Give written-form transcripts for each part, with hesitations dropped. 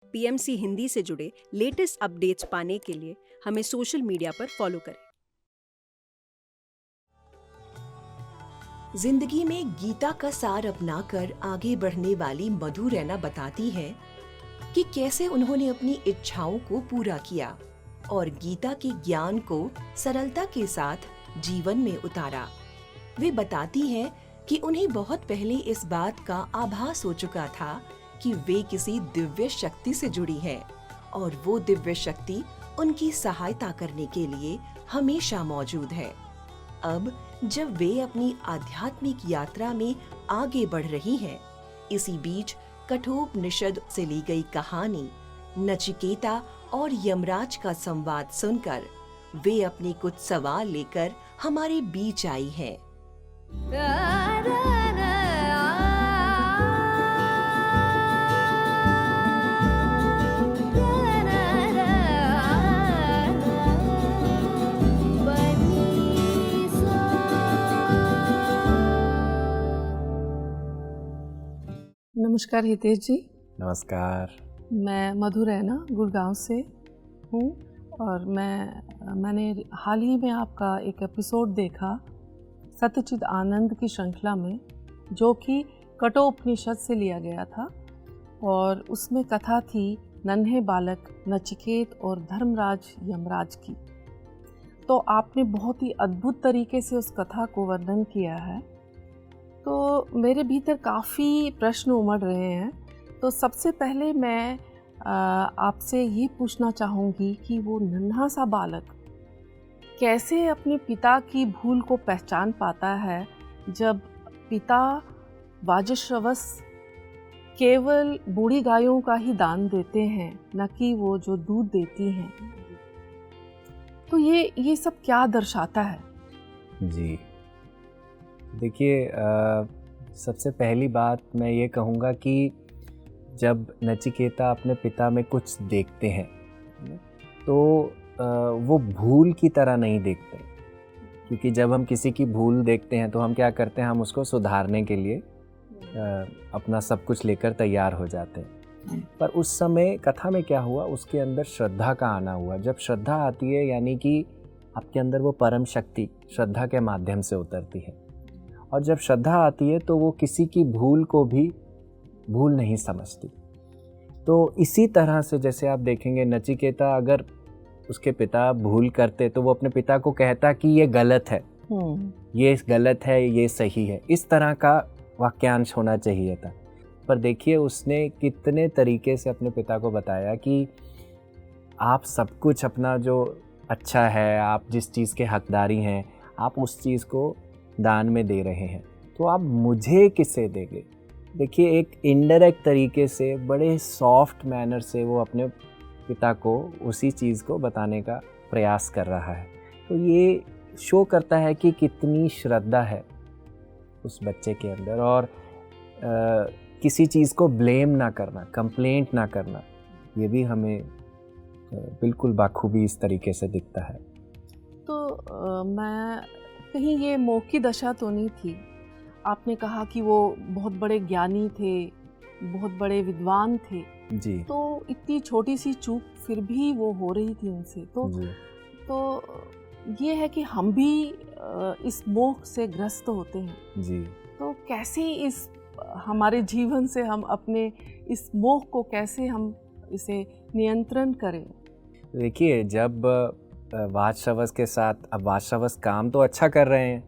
PMC Hindi से जुड़े latest updates पाने के लिए हमें सोशल मीडिया पर फॉलो करें। जिंदगी में गीता का सार अपनाकर आगे बढ़ने वाली मधु रैना बताती हैं कि कैसे उन्होंने अपनी इच्छाओं को पूरा किया और गीता के ज्ञान को सरलता के साथ जीवन में उतारा। वे बताती हैं कि उन्हें बहुत पहले इस बात का आभास हो चुका था कि वे किसी दिव्य शक्ति से जुड़ी हैं और वो दिव्य शक्ति उनकी सहायता करने के लिए हमेशा मौजूद है। अब जब वे अपनी आध्यात्मिक यात्रा में आगे बढ़ रही हैं, इसी बीच कठोपनिषद से ली गई कहानी नचिकेता और यमराज का संवाद सुनकर वे अपने कुछ सवाल लेकर हमारे बीच आई हैं। नमस्कार हितेश जी। नमस्कार। मैं मधु रैना गुड़गांव से हूँ और मैंने हाल ही में आपका एक एपिसोड देखा सत्यचिद आनंद की श्रृंखला में, जो कि कठोपनिषद से लिया गया था और उसमें कथा थी नन्हे बालक नचिकेत और धर्मराज यमराज की। तो आपने बहुत ही अद्भुत तरीके से उस कथा को वर्णन किया है। तो मेरे भीतर काफ़ी प्रश्न उमड़ रहे हैं। तो सबसे पहले मैं आपसे ये पूछना चाहूँगी कि वो नन्हा सा बालक कैसे अपने पिता की भूल को पहचान पाता है, जब पिता वाजश्रवस केवल बूढ़ी गायों का ही दान देते हैं, न कि वो जो दूध देती हैं। तो ये सब क्या दर्शाता है? जी देखिए, सबसे पहली बात मैं ये कहूँगा कि जब नचिकेता अपने पिता में कुछ देखते हैं तो वो भूल की तरह नहीं देखते, क्योंकि जब हम किसी की भूल देखते हैं तो हम क्या करते हैं, हम उसको सुधारने के लिए अपना सब कुछ लेकर तैयार हो जाते हैं। पर उस समय कथा में क्या हुआ, उसके अंदर श्रद्धा का आना हुआ। जब श्रद्धा आती है यानी कि आपके अंदर वो परम शक्ति श्रद्धा के माध्यम से उतरती है, और जब श्रद्धा आती है तो वो किसी की भूल को भी भूल नहीं समझती। तो इसी तरह से जैसे आप देखेंगे, नचिकेता अगर उसके पिता भूल करते तो वो अपने पिता को कहता कि ये गलत है, ये गलत है, ये सही है। इस तरह का वाक्यांश होना चाहिए था। पर देखिए उसने कितने तरीके से अपने पिता को बताया कि आप सब कुछ अपना जो अच्छा है, आप जिस चीज़ के हकदारी हैं, आप उस चीज़ को दान में दे रहे हैं, तो आप मुझे किससे देंगे। देखिए एक इनडायरेक्ट तरीके से बड़े सॉफ्ट मैनर से वो अपने पिता को उसी चीज़ को बताने का प्रयास कर रहा है। तो ये शो करता है कि कितनी श्रद्धा है उस बच्चे के अंदर, और किसी चीज़ को ब्लेम ना करना, कंप्लेंट ना करना, ये भी हमें बिल्कुल बाखूबी इस तरीके से दिखता है। तो मैं कहीं ये मोह की दशा तो नहीं थी? आपने कहा कि वो बहुत बड़े ज्ञानी थे, बहुत बड़े विद्वान थे जी। तो इतनी छोटी सी चूक फिर भी वो हो रही थी उनसे। तो ये है कि हम भी इस मोह से ग्रस्त होते हैं जी। तो कैसे इस हमारे जीवन से हम अपने इस मोह को कैसे हम इसे नियंत्रण करें? देखिए जब वाजश्रवस के साथ, अब वाजश्रवस काम तो अच्छा कर रहे हैं,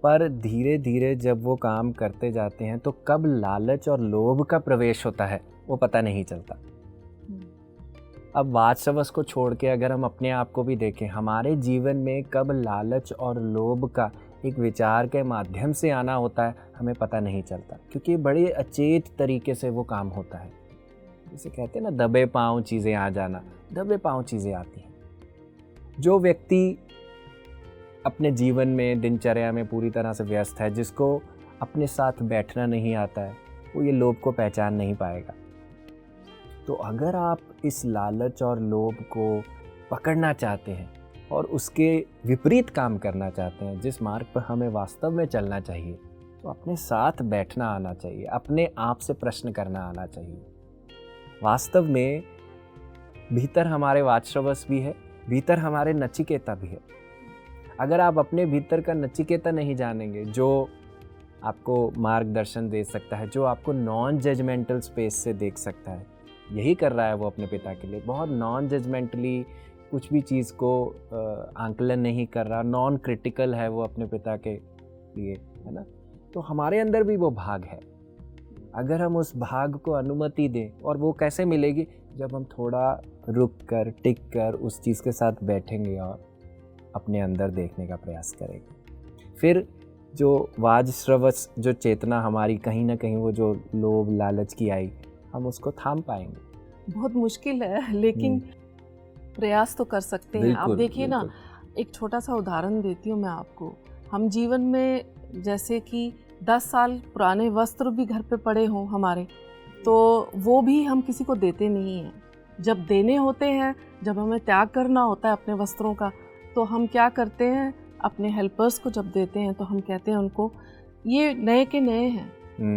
पर धीरे धीरे जब वो काम करते जाते हैं तो कब लालच और लोभ का प्रवेश होता है वो पता नहीं चलता। अब वाजश्रवस को छोड़ के अगर हम अपने आप को भी देखें, हमारे जीवन में कब लालच और लोभ का एक विचार के माध्यम से आना होता है हमें पता नहीं चलता, क्योंकि बड़े अचेत तरीके से वो काम होता है। जैसे कहते हैं ना, दबे पाँव चीज़ें आ जाना, दबे पाँव चीज़ें आती हैं। जो व्यक्ति अपने जीवन में दिनचर्या में पूरी तरह से व्यस्त है, जिसको अपने साथ बैठना नहीं आता है, वो ये लोभ को पहचान नहीं पाएगा। तो अगर आप इस लालच और लोभ को पकड़ना चाहते हैं और उसके विपरीत काम करना चाहते हैं, जिस मार्ग पर हमें वास्तव में चलना चाहिए, तो अपने साथ बैठना आना चाहिए, अपने आप से प्रश्न करना आना चाहिए। वास्तव में भीतर हमारे वाचस्रवस भी है, भीतर हमारे नचिकेता भी है। अगर आप अपने भीतर का नचिकेता नहीं जानेंगे, जो आपको मार्गदर्शन दे सकता है, जो आपको नॉन जजमेंटल स्पेस से देख सकता है, यही कर रहा है वो अपने पिता के लिए, बहुत नॉन जजमेंटली कुछ भी चीज़ को आंकलन नहीं कर रहा, नॉन क्रिटिकल है वो अपने पिता के लिए, है ना। तो हमारे अंदर भी वो भाग है। अगर हम उस भाग को अनुमति दें, और वो कैसे मिलेगी, जब हम थोड़ा रुक कर, टिक कर उस चीज़ के साथ बैठेंगे और अपने अंदर देखने का प्रयास करेंगे। फिर जो वाजश्रवस, जो चेतना हमारी कहीं ना कहीं वो जो लोभ लालच की आई, हम उसको थाम पाएंगे। बहुत मुश्किल है, लेकिन प्रयास तो कर सकते हैं। आप देखिए ना, एक छोटा सा उदाहरण देती हूँ मैं आपको। हम जीवन में जैसे कि 10 साल पुराने वस्त्र भी घर पे पड़े हों हमारे, तो वो भी हम किसी को देते नहीं हैं। जब देने होते हैं, जब हमें त्याग करना होता है अपने वस्त्रों का, तो हम क्या करते हैं, अपने हेल्पर्स को जब देते हैं तो हम कहते हैं उनको, ये नए के नए हैं,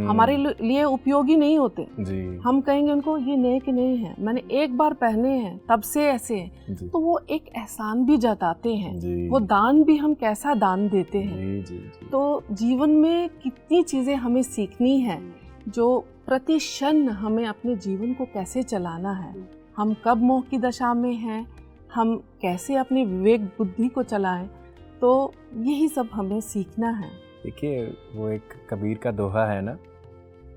हमारे लिए उपयोगी नहीं होते जी। हम कहेंगे उनको, ये नए के नए हैं, मैंने एक बार पहने हैं, तब से ऐसे हैं। तो वो एक एहसान भी जताते हैं, वो दान भी हम कैसा दान देते हैं जी। तो जीवन में कितनी चीज़ें हमें सीखनी है, जो प्रति क्षण हमें अपने जीवन को कैसे चलाना है, हम कब मोह की दशा में हैं, हम कैसे अपनी विवेक बुद्धि को चलाएं, तो यही सब हमें सीखना है। देखिए, वो एक कबीर का दोहा है ना,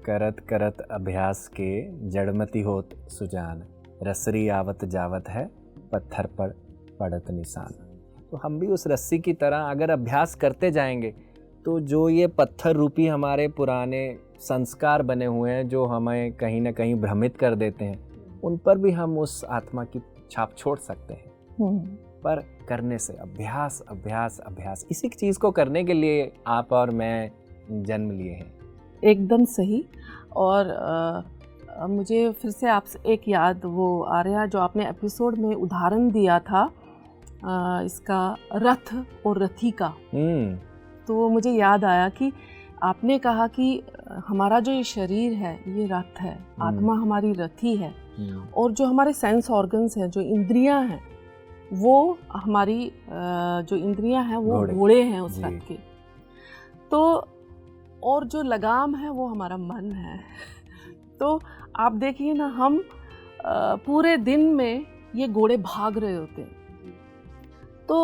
करत करत अभ्यास के जड़मती होत सुजान, रसरी आवत जावत है पत्थर पर पड़त निशान। तो हम भी उस रस्सी की तरह अगर अभ्यास करते जाएंगे, तो जो ये पत्थर रूपी हमारे पुराने संस्कार बने हुए हैं, जो हमें कहीं ना कहीं भ्रमित कर देते हैं, उन पर भी हम उस आत्मा की छाप छोड़ सकते हैं। पर करने से, अभ्यास अभ्यास अभ्यास, इसी चीज़ को करने के लिए आप और मैं जन्म लिए हैं। एकदम सही। और मुझे फिर से आपसे एक याद वो आ रहा, जो आपने एपिसोड में उदाहरण दिया था इसका रथ और रथी का, तो मुझे याद आया कि आपने कहा कि हमारा जो ये शरीर है ये रथ है, आत्मा हमारी रथी है, और जो हमारे सेंस ऑर्गन्स हैं, जो इंद्रियां हैं, वो हमारी जो इंद्रियां हैं वो घोड़े हैं उस रथ के। तो और जो लगाम है वो हमारा मन है। तो आप देखिए ना, हम पूरे दिन में ये घोड़े भाग रहे होते हैं। तो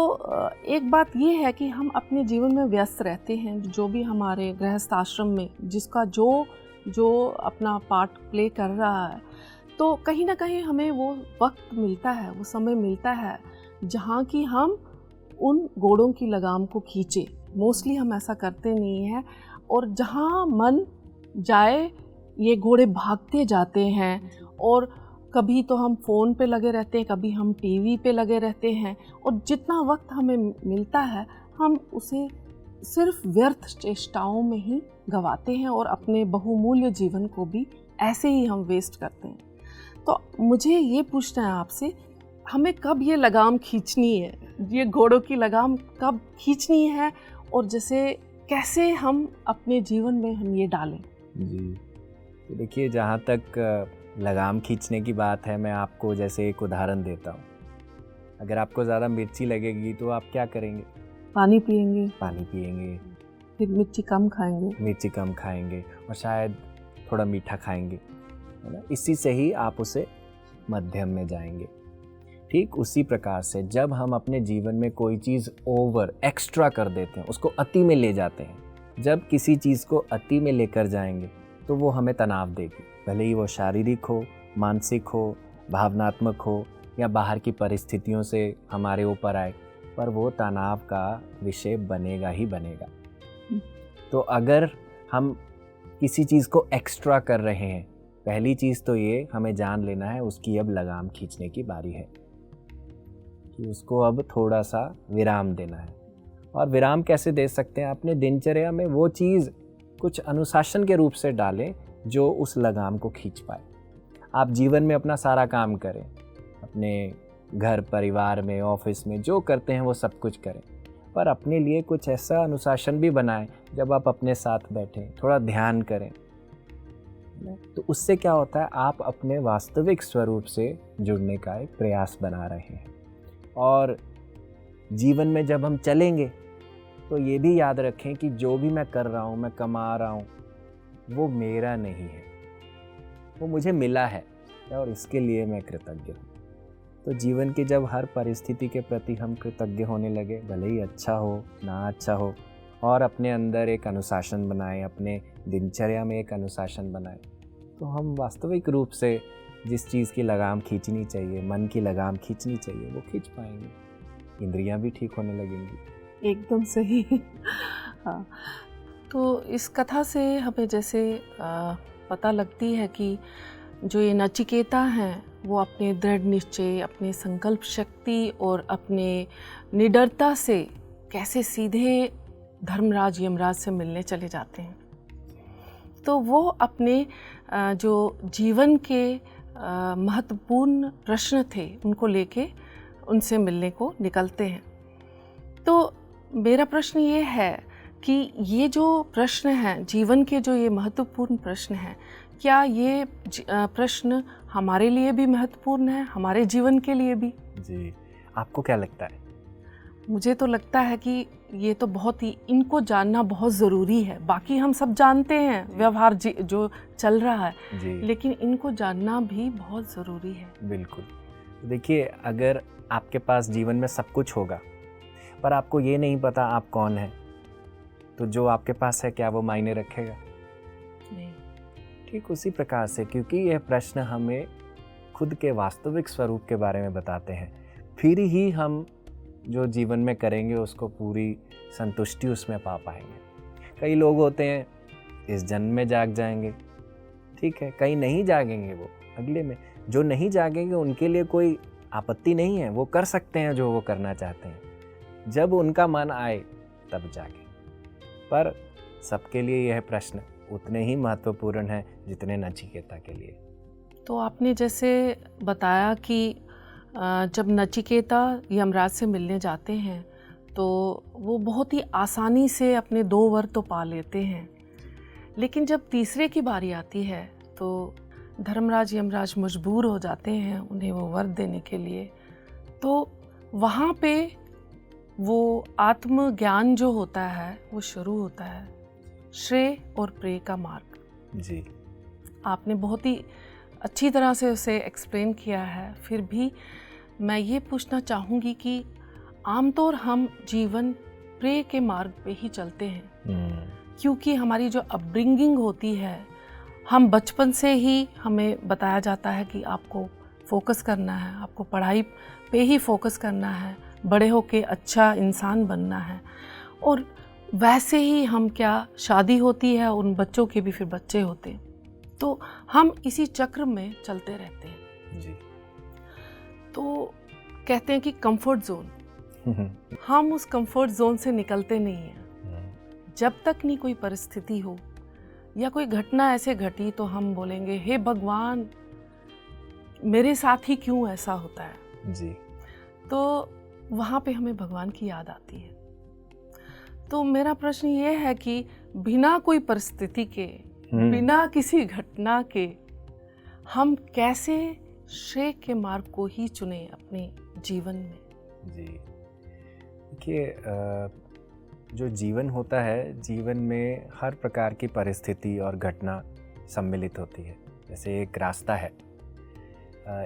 एक बात ये है कि हम अपने जीवन में व्यस्त रहते हैं, जो भी हमारे गृहस्थ आश्रम में जिसका जो अपना पार्ट प्ले कर रहा है, तो कहीं ना कहीं हमें वो वक्त मिलता है, वो समय मिलता है जहाँ कि हम उन घोड़ों की लगाम को खींचे। मोस्टली हम ऐसा करते नहीं हैं, और जहाँ मन जाए ये घोड़े भागते जाते हैं, और कभी तो हम फ़ोन पे लगे रहते हैं, कभी हम टीवी पे लगे रहते हैं, और जितना वक्त हमें मिलता है हम उसे सिर्फ व्यर्थ चेष्टाओं में ही गंवाते हैं, और अपने बहुमूल्य जीवन को भी ऐसे ही हम वेस्ट करते हैं। तो मुझे ये पूछना है आपसे, हमें कब ये लगाम खींचनी है, ये घोड़ों की लगाम कब खींचनी है, और जैसे कैसे हम अपने जीवन में हम ये डालें? जी, तो देखिए, जहाँ तक लगाम खींचने की बात है, मैं आपको जैसे एक उदाहरण देता हूँ। अगर आपको ज़्यादा मिर्ची लगेगी तो आप क्या करेंगे? पानी पिएंगे। पानी पिएंगे। फिर मिर्ची कम खाएंगे और शायद थोड़ा मीठा खाएंगे, है ना। इसी से ही आप उसे मध्यम में जाएंगे। ठीक उसी प्रकार से जब हम अपने जीवन में कोई चीज़ ओवर एक्स्ट्रा कर देते हैं, उसको अति में ले जाते हैं, जब किसी चीज़ को अति में लेकर जाएंगे तो वो हमें तनाव देगी, भले ही वो शारीरिक हो, मानसिक हो, भावनात्मक हो, या बाहर की परिस्थितियों से हमारे ऊपर आए, पर वो तनाव का विषय बनेगा ही बनेगा। तो अगर हम किसी चीज़ को एक्स्ट्रा कर रहे हैं, पहली चीज़ तो ये हमें जान लेना है, उसकी अब लगाम खींचने की बारी है, कि उसको अब थोड़ा सा विराम देना है। और विराम कैसे दे सकते हैं? अपने दिनचर्या में वो चीज़ कुछ अनुशासन के रूप से डालें जो उस लगाम को खींच पाए। आप जीवन में अपना सारा काम करें, अपने घर परिवार में, ऑफिस में जो करते हैं वो सब कुछ करें, पर अपने लिए कुछ ऐसा अनुशासन भी बनाएं जब आप अपने साथ बैठें, थोड़ा ध्यान करें, तो उससे क्या होता है, आप अपने वास्तविक स्वरूप से जुड़ने का एक प्रयास बना रहे हैं। और जीवन में जब हम चलेंगे तो ये भी याद रखें कि जो भी मैं कर रहा हूँ, मैं कमा रहा हूँ, वो मेरा नहीं है, वो मुझे मिला है और इसके लिए मैं कृतज्ञ हूँ। तो जीवन की जब हर परिस्थिति के प्रति हम कृतज्ञ होने लगे, भले ही अच्छा हो ना अच्छा हो, और अपने अंदर एक अनुशासन बनाएं, अपने दिनचर्या में एक अनुशासन बनाएं, तो हम वास्तविक रूप से जिस चीज़ की लगाम खींचनी चाहिए, मन की लगाम खींचनी चाहिए, वो खींच पाएंगे। इंद्रियां भी ठीक होने लगेंगी। एकदम सही। हाँ, तो इस कथा से हमें जैसे पता लगती है कि जो ये नचिकेता हैं वो अपने दृढ़ निश्चय, अपने संकल्प शक्ति और अपने निडरता से कैसे सीधे धर्मराज यमराज से मिलने चले जाते हैं। तो वो अपने जो जीवन के महत्वपूर्ण प्रश्न थे उनको लेके उनसे मिलने को निकलते हैं। तो मेरा प्रश्न ये है कि ये जो प्रश्न हैं, जीवन के जो ये महत्वपूर्ण प्रश्न हैं, क्या ये प्रश्न हमारे लिए भी महत्वपूर्ण है, हमारे जीवन के लिए भी? जी, आपको क्या लगता है? मुझे तो लगता है कि ये तो बहुत ही, इनको जानना बहुत ज़रूरी है। बाकी हम सब जानते हैं व्यवहार जो चल रहा है, लेकिन इनको जानना भी बहुत ज़रूरी है। बिल्कुल। देखिए, अगर आपके पास जीवन में सब कुछ होगा पर आपको ये नहीं पता आप कौन हैं, तो जो आपके पास है क्या वो मायने रखेगा? नहीं। ठीक उसी प्रकार से, क्योंकि यह प्रश्न हमें खुद के वास्तविक स्वरूप के बारे में बताते हैं, फिर ही हम जो जीवन में करेंगे उसको पूरी संतुष्टि उसमें पा पाएंगे। कई लोग होते हैं इस जन्म में जाग जाएंगे, ठीक है, कई नहीं जागेंगे, वो अगले में। जो नहीं जागेंगे उनके लिए कोई आपत्ति नहीं है, वो कर सकते हैं जो वो करना चाहते हैं, जब उनका मन आए तब जागे। पर सबके लिए यह प्रश्न उतने ही महत्वपूर्ण है जितने नचिकेता के लिए। तो आपने जैसे बताया कि जब नचिकेता यमराज से मिलने जाते हैं तो वो बहुत ही आसानी से अपने 2 वर तो पा लेते हैं, लेकिन जब तीसरे की बारी आती है तो धर्मराज यमराज मजबूर हो जाते हैं उन्हें वो वर देने के लिए। तो वहाँ पे वो आत्मज्ञान जो होता है वो शुरू होता है, श्रेय और प्रेय का मार्ग। जी, आपने बहुत ही अच्छी तरह से उसे एक्सप्लेन किया है। फिर भी मैं ये पूछना चाहूँगी कि आमतौर हम जीवन प्रेय के मार्ग पे ही चलते हैं, क्योंकि हमारी जो अपब्रिंगिंग होती है, हम बचपन से ही हमें बताया जाता है कि आपको फोकस करना है, आपको पढ़ाई पे ही फोकस करना है, बड़े होके अच्छा इंसान बनना है, और वैसे ही हम क्या, शादी होती है, उन बच्चों के भी फिर बच्चे होते हैं, तो हम इसी चक्र में चलते रहते हैं। जी। तो कहते हैं कि कंफर्ट जोन, हम उस कंफर्ट जोन से निकलते नहीं हैं। जब तक नहीं कोई परिस्थिति हो या कोई घटना ऐसे घटी तो हम बोलेंगे, हे भगवान, मेरे साथ ही क्यों ऐसा होता है। जी। तो वहाँ पे हमें भगवान की याद आती है। तो मेरा प्रश्न ये है कि बिना कोई परिस्थिति के, बिना किसी घटना के, हम कैसे श्रेय के मार्ग को ही चुने अपने जीवन में? जी, देखिए, जो जीवन होता है, जीवन में हर प्रकार की परिस्थिति और घटना सम्मिलित होती है। जैसे एक रास्ता है,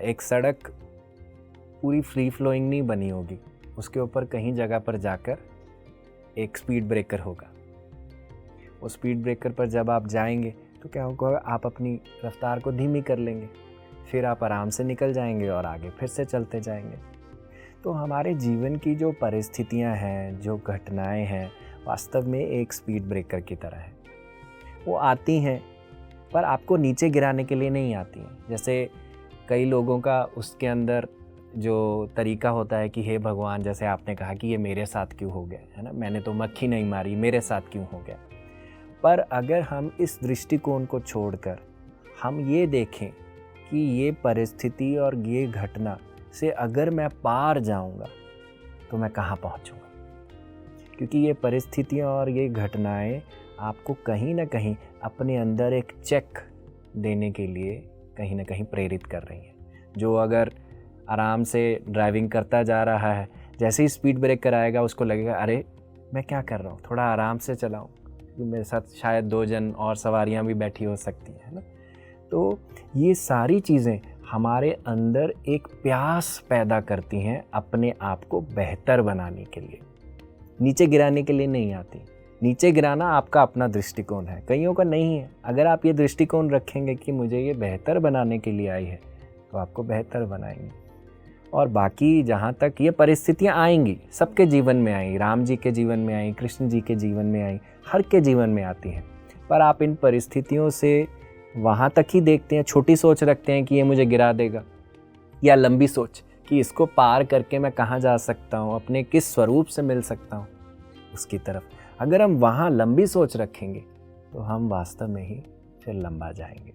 एक सड़क पूरी फ्री फ्लोइंग नहीं बनी होगी, उसके ऊपर कहीं जगह पर जाकर एक स्पीड ब्रेकर होगा। उस स्पीड ब्रेकर पर जब आप जाएंगे तो क्या होगा, आप अपनी रफ्तार को धीमी कर लेंगे, फिर आप आराम से निकल जाएंगे और आगे फिर से चलते जाएंगे। तो हमारे जीवन की जो परिस्थितियां हैं, जो घटनाएं हैं, वास्तव में एक स्पीड ब्रेकर की तरह है। वो आती हैं पर आपको नीचे गिराने के लिए नहीं आती हैं। जैसे कई लोगों का उसके अंदर जो तरीका होता है कि हे भगवान, जैसे आपने कहा कि ये मेरे साथ क्यों हो गया, है ना, मैंने तो मक्खी नहीं मारी, मेरे साथ क्यों हो गया। पर अगर हम इस दृष्टिकोण को छोड़कर हम ये देखें कि ये परिस्थिति और ये घटना से अगर मैं पार जाऊंगा तो मैं कहाँ पहुंचूंगा, क्योंकि ये परिस्थितियाँ और ये घटनाएं आपको कहीं ना कहीं अपने अंदर एक चेक देने के लिए कहीं ना कहीं प्रेरित कर रही हैं। जो अगर आराम से ड्राइविंग करता जा रहा है, जैसे ही स्पीड ब्रेकर आएगा उसको लगेगा अरे मैं क्या कर रहा हूँ, थोड़ा आराम से चलाऊँ, क्योंकि मेरे साथ शायद 2 जन और सवारियाँ भी बैठी हो सकती हैं ना। तो ये सारी चीज़ें हमारे अंदर एक प्यास पैदा करती हैं अपने आप को बेहतर बनाने के लिए, नीचे गिराने के लिए नहीं आती। नीचे गिराना आपका अपना दृष्टिकोण है, कईयों का नहीं है। अगर आप ये दृष्टिकोण रखेंगे कि मुझे ये बेहतर बनाने के लिए आई है, तो आपको बेहतर बनाएंगे। और बाकी जहाँ तक ये परिस्थितियाँ आएंगी, सबके जीवन में आई, राम जी के जीवन में आई, कृष्ण जी के जीवन में आई, हर के जीवन में आती हैं। पर आप इन परिस्थितियों से वहाँ तक ही देखते हैं, छोटी सोच रखते हैं कि ये मुझे गिरा देगा, या लंबी सोच कि इसको पार करके मैं कहाँ जा सकता हूँ, अपने किस स्वरूप से मिल सकता हूँ, उसकी तरफ अगर हम वहाँ लंबी सोच रखेंगे तो हम वास्तव में ही फिर लंबा जाएंगे।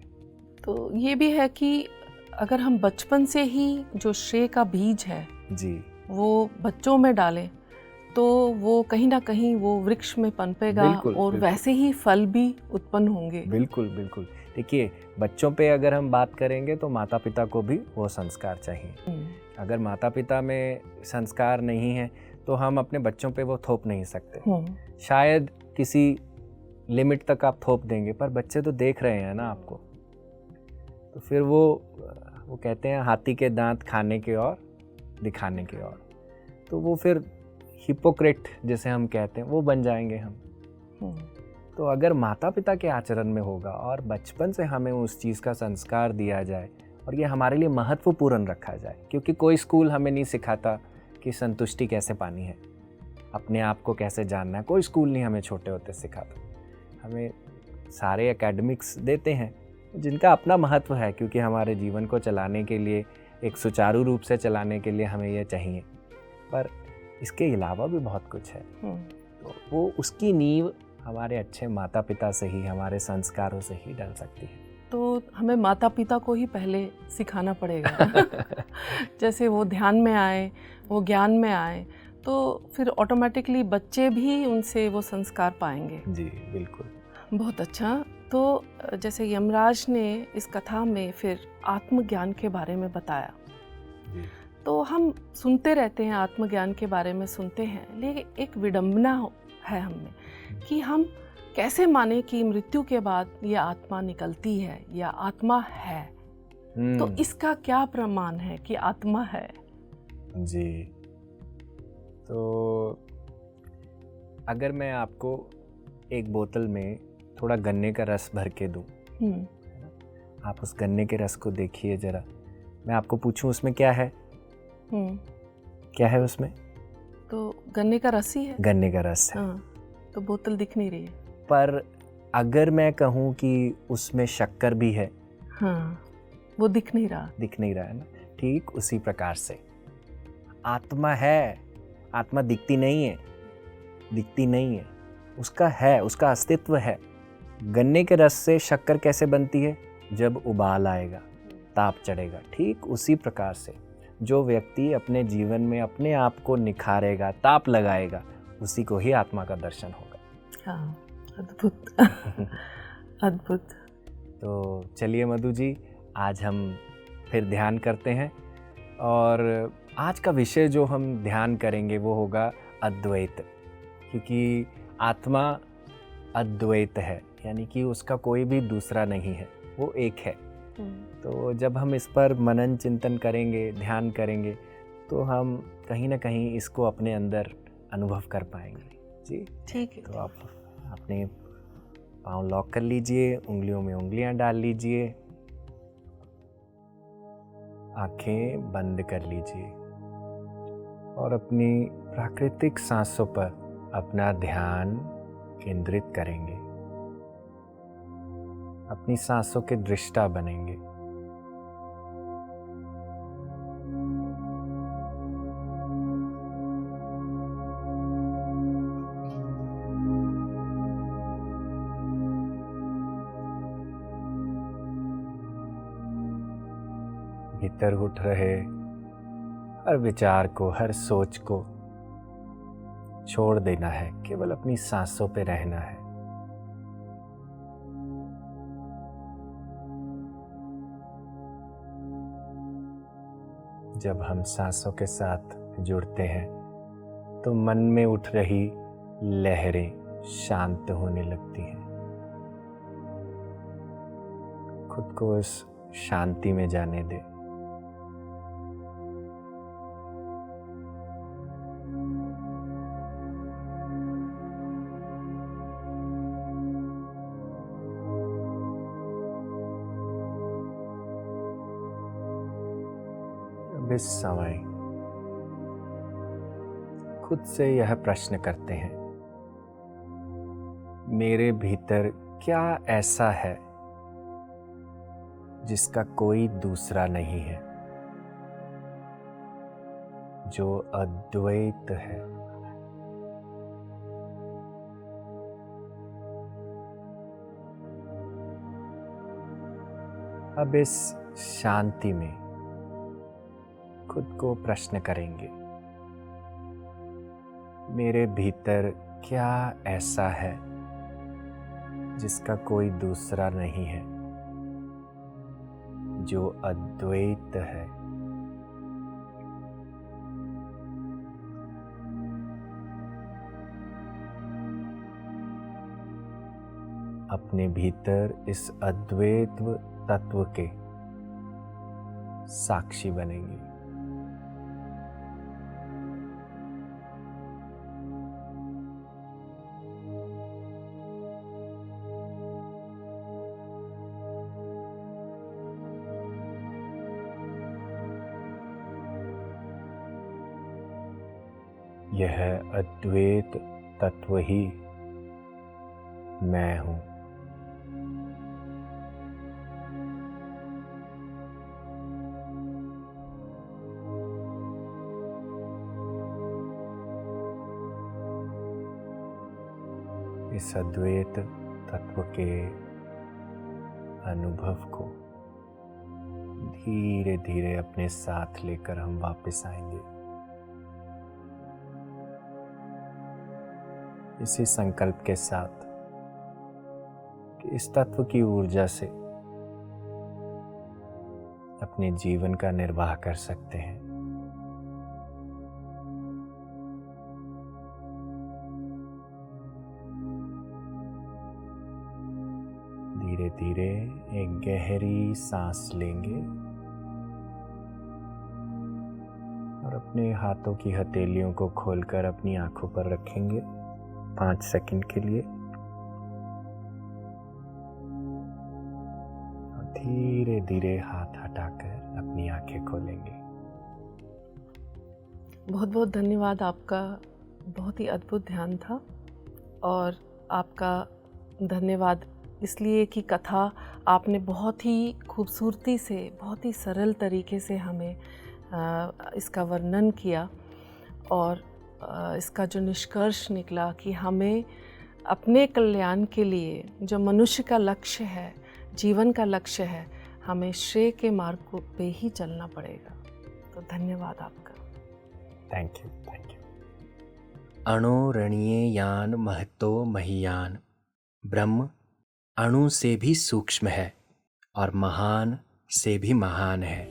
तो ये भी है कि अगर हम बचपन से ही जो श्रेय का बीज है जी, वो बच्चों में डालें तो वो कहीं ना कहीं वो वृक्ष में पनपेगा बिल्कुल, और बिल्कुल। वैसे ही फल भी उत्पन्न होंगे। बिल्कुल बिल्कुल। देखिए, बच्चों पे अगर हम बात करेंगे तो माता पिता को भी वो संस्कार चाहिए। अगर माता पिता में संस्कार नहीं है तो हम अपने बच्चों पे वो थोप नहीं सकते। शायद किसी लिमिट तक आप थोप देंगे, पर बच्चे तो देख रहे हैं ना आपको, तो फिर वो कहते हैं हाथी के दांत खाने के और दिखाने के और, तो वो फिर हिपोक्रेट जिसे हम कहते हैं वो बन जाएंगे हम। तो अगर माता पिता के आचरण में होगा और बचपन से हमें उस चीज़ का संस्कार दिया जाए और ये हमारे लिए महत्वपूर्ण रखा जाए, क्योंकि कोई स्कूल हमें नहीं सिखाता कि संतुष्टि कैसे पानी है, अपने आप को कैसे जानना है। कोई स्कूल नहीं हमें छोटे होते सिखाता। हमें सारे एकेडमिक्स देते हैं जिनका अपना महत्व है, क्योंकि हमारे जीवन को चलाने के लिए, एक सुचारू रूप से चलाने के लिए हमें यह चाहिए। पर इसके अलावा भी बहुत कुछ है। तो वो उसकी नींव हमारे अच्छे माता पिता से ही, हमारे संस्कारों से ही डल सकती है। तो हमें माता पिता को ही पहले सिखाना पड़ेगा। जैसे वो ध्यान में आए, वो ज्ञान में आए, तो फिर ऑटोमेटिकली बच्चे भी उनसे वो संस्कार पाएंगे। जी बिल्कुल। बहुत अच्छा। तो जैसे यमराज ने इस कथा में फिर आत्मज्ञान के बारे में बताया, जी। तो हम सुनते रहते हैं, आत्मज्ञान के बारे में सुनते हैं, लेकिन एक विडंबना है हमें कि हम कैसे माने कि मृत्यु के बाद ये आत्मा निकलती है या आत्मा है। तो इसका क्या प्रमाण है कि आत्मा है? जी, तो अगर मैं आपको एक बोतल में थोड़ा गन्ने का रस भर के दूं, आप उस गन्ने के रस को देखिए जरा। मैं आपको पूछूं उसमें क्या है? क्या है उसमें? तो गन्ने का रस ही है। गन्ने का रस है। हाँ, तो बोतल दिख नहीं रही है। पर अगर मैं कहूँ कि उसमें शक्कर भी है, हाँ, वो दिख नहीं रहा। दिख नहीं रहा है ना। ठीक उसी प्रकार से आत्मा है। आत्मा दिखती नहीं है, दिखती नहीं है, उसका है, उसका अस्तित्व है। गन्ने के रस से शक्कर कैसे बनती है? जब उबाल आएगा, ताप चढ़ेगा। ठीक उसी प्रकार से जो व्यक्ति अपने जीवन में अपने आप को निखारेगा, ताप लगाएगा, उसी को ही आत्मा का दर्शन होगा। हाँ, अद्भुत। अद्भुत। तो चलिए मधु जी, आज हम फिर ध्यान करते हैं, और आज का विषय जो हम ध्यान करेंगे वो होगा अद्वैत, क्योंकि आत्मा अद्वैत है, यानी कि उसका कोई भी दूसरा नहीं है, वो एक है। तो जब हम इस पर मनन चिंतन करेंगे, ध्यान करेंगे, तो हम कहीं ना कहीं इसको अपने अंदर अनुभव कर पाएंगे। जी ठीक है। तो आप अपने पाँव लॉक कर लीजिए, उंगलियों में उंगलियां डाल लीजिए, आंखें बंद कर लीजिए और अपनी प्राकृतिक सांसों पर अपना ध्यान केंद्रित करेंगे। अपनी सांसों के दृष्टा बनेंगे। भीतर उठ रहे हर विचार को, हर सोच को छोड़ देना है, केवल अपनी सांसों पे रहना है। जब हम सांसों के साथ जुड़ते हैं तो मन में उठ रही लहरें शांत होने लगती हैं। खुद को इस शांति में जाने दे। अब इस समय खुद से यह प्रश्न करते हैं, मेरे भीतर क्या ऐसा है जिसका कोई दूसरा नहीं है, जो अद्वैत है। अब इस शांति में खुद को प्रश्न करेंगे, मेरे भीतर क्या ऐसा है जिसका कोई दूसरा नहीं है, जो अद्वैत है। अपने भीतर इस अद्वैत तत्व के साक्षी बनेंगे। यह अद्वैत तत्व ही मैं हूँ। इस अद्वैत तत्व के अनुभव को धीरे धीरे अपने साथ लेकर हम वापस आएंगे। इसी संकल्प के साथ कि इस तत्व की ऊर्जा से अपने जीवन का निर्वाह कर सकते हैं। धीरे धीरे एक गहरी सांस लेंगे और अपने हाथों की हथेलियों को खोलकर अपनी आंखों पर रखेंगे 5 सेकंड के लिए और धीरे धीरे हाथ हटाकर अपनी आंखें खोलेंगे। बहुत बहुत धन्यवाद आपका, बहुत ही अद्भुत ध्यान था। और आपका धन्यवाद इसलिए कि कथा आपने बहुत ही खूबसूरती से, बहुत ही सरल तरीके से हमें इसका वर्णन किया और इसका जो निष्कर्ष निकला कि हमें अपने कल्याण के लिए जो मनुष्य का लक्ष्य है, जीवन का लक्ष्य है, हमें श्रेय के मार्ग पे ही चलना पड़ेगा। तो धन्यवाद आपका। Thank you, thank you. अणोरणीय यान महतो महीयान। ब्रह्म अणु से भी सूक्ष्म है और महान से भी महान है।